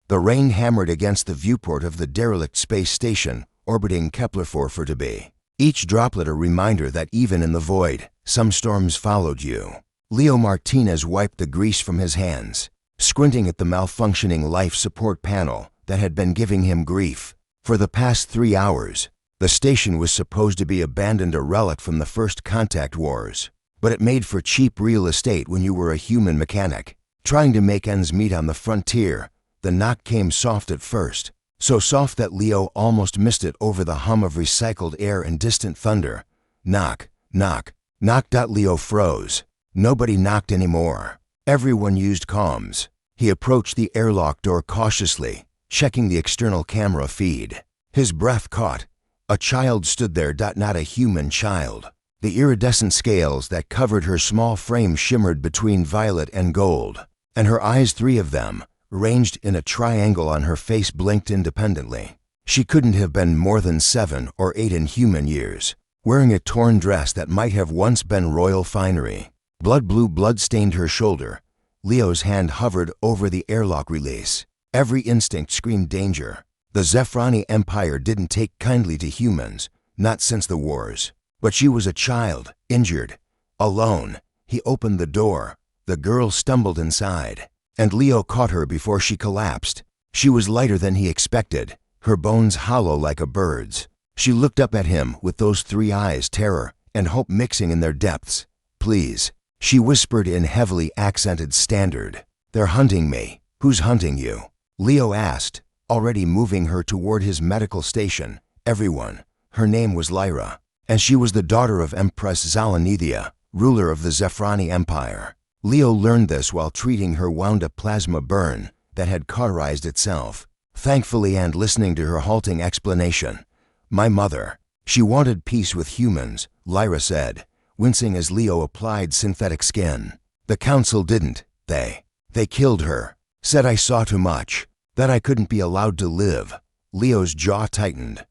The rain hammered against the viewport of the derelict space station orbiting Kepler 4b. Each droplet a reminder that even in the void, some storms followed you. Leo Martinez wiped the grease from his hands, squinting at the malfunctioning life support panel that had been giving him grief. For the past 3 hours, the station was supposed to be abandoned, a relic from the first contact wars. But it made for cheap real estate when you were a human mechanic. Trying to make ends meet on the frontier, the knock came soft at first. So soft that Leo almost missed it over the hum of recycled air and distant thunder. Knock, knock, knock. Leo froze. Nobody knocked anymore. Everyone used comms. He approached the airlock door cautiously, checking the external camera feed. His breath caught. A child stood there. Not a human child. The iridescent scales that covered her small frame shimmered between violet and gold, and her eyes, 3 of them, ranged in a triangle on her face, blinked independently. She couldn't have been more than 7 or 8 in human years, wearing a torn dress that might have once been royal finery. Blue blood stained her shoulder. Leo's hand hovered over the airlock release. Every instinct screamed danger. The Zephrani Empire didn't take kindly to humans, not since the wars. But she was a child, injured, alone. He opened the door. The girl stumbled inside, and Leo caught her before she collapsed. She was lighter than he expected, her bones hollow like a bird's. She looked up at him with those 3 eyes, terror and hope mixing in their depths. "Please," she whispered in heavily accented standard. "They're hunting me." "Who's hunting you?" Leo asked, already moving her toward his medical station. "Everyone." Her name was Lyra, and she was the daughter of Empress Zalanithia, ruler of the Zephrani Empire. Leo learned this while treating her wound-up plasma burn that had cauterized itself. Thankfully, and listening to her halting explanation. "My mother. She wanted peace with humans," Lyra said, wincing as Leo applied synthetic skin. "The council didn't. They killed her. Said I saw too much. That I couldn't be allowed to live." Leo's jaw tightened.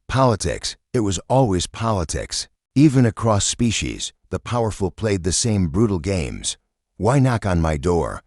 Politics. It was always politics. Even across species, the powerful played the same brutal games. "Why knock on my door?"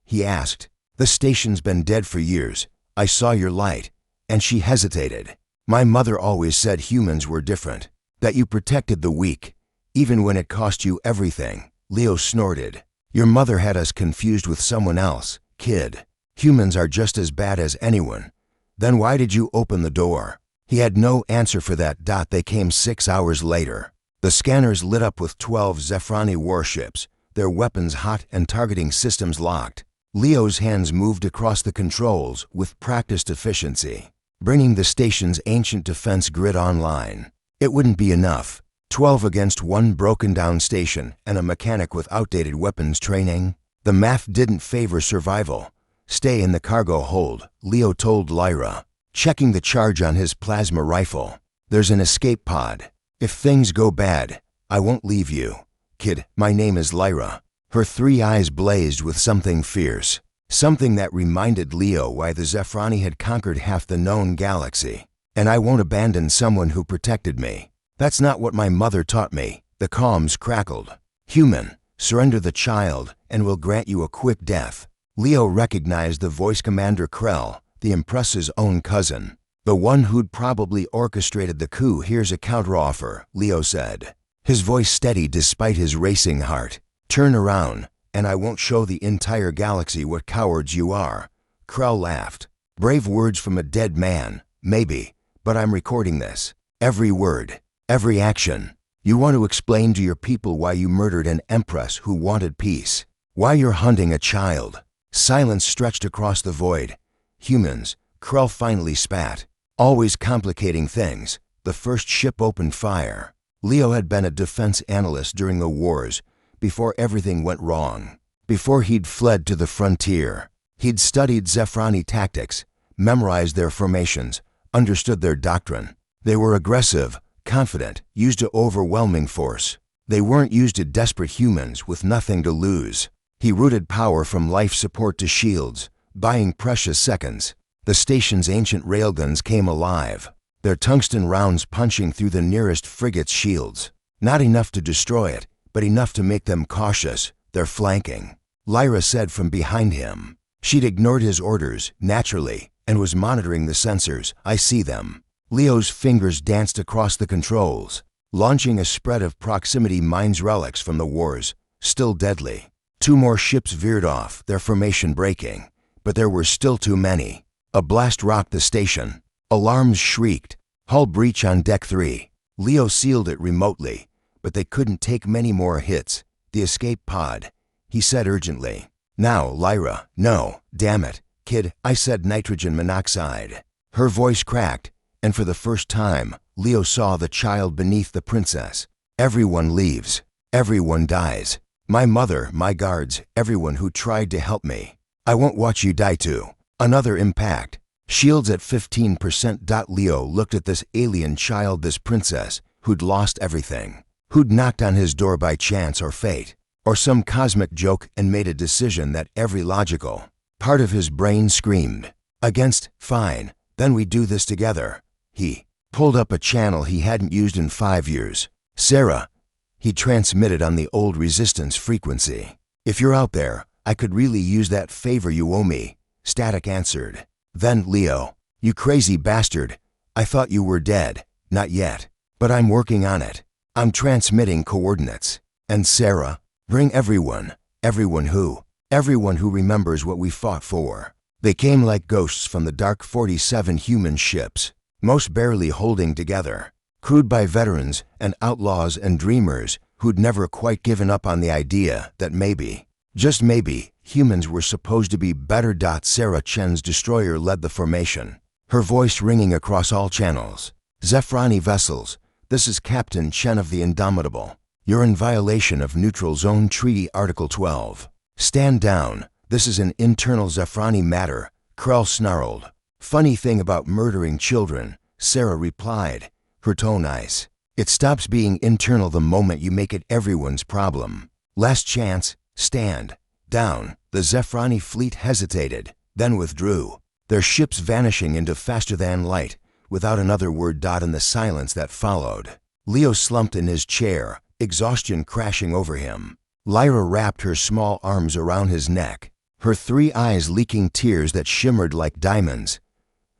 he asked. "The station's been dead for years. I saw your light." And she hesitated. "My mother always said humans were different. That you protected the weak, even when it cost you everything." Leo snorted. "Your mother had us confused with someone else, kid. Humans are just as bad as anyone. Then why did you open the door?" He had no answer for that. They came 6 hours later. The scanners lit up with 12 Zephrani warships, their weapons hot and targeting systems locked. Leo's hands moved across the controls with practiced efficiency, bringing the station's ancient defense grid online. It wouldn't be enough. 12 against 1 broken-down station and a mechanic with outdated weapons training. The math didn't favor survival. "Stay in the cargo hold," Leo told Lyra, checking the charge on his plasma rifle. "There's an escape pod. If things go bad, I won't leave you. Kid, my name is Lyra." Her 3 eyes blazed with something fierce, something that reminded Leo why the Zephrani had conquered half the known galaxy. "And I won't abandon someone who protected me. That's not what my mother taught me." The comms crackled. "Human, surrender the child, and we'll grant you a quick death." Leo recognized the voice. Commander Krell, the Empress's own cousin. "The one who'd probably orchestrated the coup. Here's a counteroffer," Leo said, his voice steady despite his racing heart. "Turn around, and I won't show the entire galaxy what cowards you are." Krell laughed. "Brave words from a dead man, maybe, but I'm recording this. Every word, every action. You want to explain to your people why you murdered an empress who wanted peace. Why you're hunting a child." Silence stretched across the void. "Humans," Krell finally spat. "Always complicating things." The first ship opened fire. Leo had been a defense analyst during the wars, before everything went wrong. Before he'd fled to the frontier, he'd studied Zephrani tactics, memorized their formations, understood their doctrine. They were aggressive, confident, used to overwhelming force. They weren't used to desperate humans with nothing to lose. He routed power from life support to shields, buying precious seconds. The station's ancient railguns came alive, their tungsten rounds punching through the nearest frigate's shields. Not enough to destroy it, but enough to make them cautious. "They're flanking," Lyra said from behind him. She'd ignored his orders, naturally, and was monitoring the sensors. I see them. Leo's fingers danced across the controls, launching a spread of proximity mines relics from the wars, still deadly. 2 more ships veered off, their formation breaking, but there were still too many. A blast rocked the station. Alarms shrieked. Hull breach on Deck 3. Leo sealed it remotely, but they couldn't take many more hits. The escape pod, he said urgently. Now, Lyra. No, damn it, kid, I said nitrogen monoxide. Her voice cracked, and for the first time, Leo saw the child beneath the princess. Everyone leaves. Everyone dies. My mother, my guards, everyone who tried to help me. I won't watch you die too. Another impact. Shields at 15%. Leo looked at this alien child, this princess, who'd lost everything. Who'd knocked on his door by chance or fate, or some cosmic joke, and made a decision that every logical part of his brain screamed. Against, fine, then we do this together. He pulled up a channel he hadn't used in 5 years. Sarah, he transmitted on the old resistance frequency. If you're out there, I could really use that favor you owe me. Static answered. Then Leo, you crazy bastard, I thought you were dead. Not yet, but I'm working on it. I'm transmitting coordinates. And Sarah, bring everyone who remembers what we fought for. They came like ghosts from the dark 47 human ships, most barely holding together, crewed by veterans and outlaws and dreamers who'd never quite given up on the idea that maybe, just maybe, humans were supposed to be better. Sarah Chen's destroyer led the formation, her voice ringing across all channels. Zephrani vessels, this is Captain Chen of the Indomitable. You're in violation of Neutral Zone Treaty Article 12. Stand down. This is an internal Zephrani matter, Krell snarled. Funny thing about murdering children, Sarah replied, her tone ice. It stops being internal the moment you make it everyone's problem. Last chance, stand down. The Zephrani fleet hesitated, then withdrew, their ships vanishing into faster than light, without another word. In the silence that followed, Leo slumped in his chair, exhaustion crashing over him. Lyra wrapped her small arms around his neck, her 3 eyes leaking tears that shimmered like diamonds.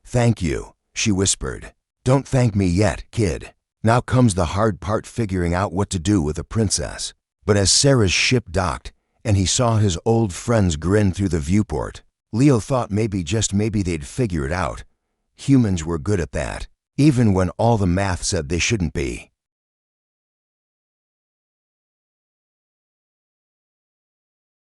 Thank you, she whispered. Don't thank me yet, kid. Now comes the hard part, figuring out what to do with a princess. But as Sarah's ship docked, and he saw his old friends grin through the viewport, Leo thought maybe, just maybe, they'd figure it out. Humans were good at that, even when all the math said they shouldn't be.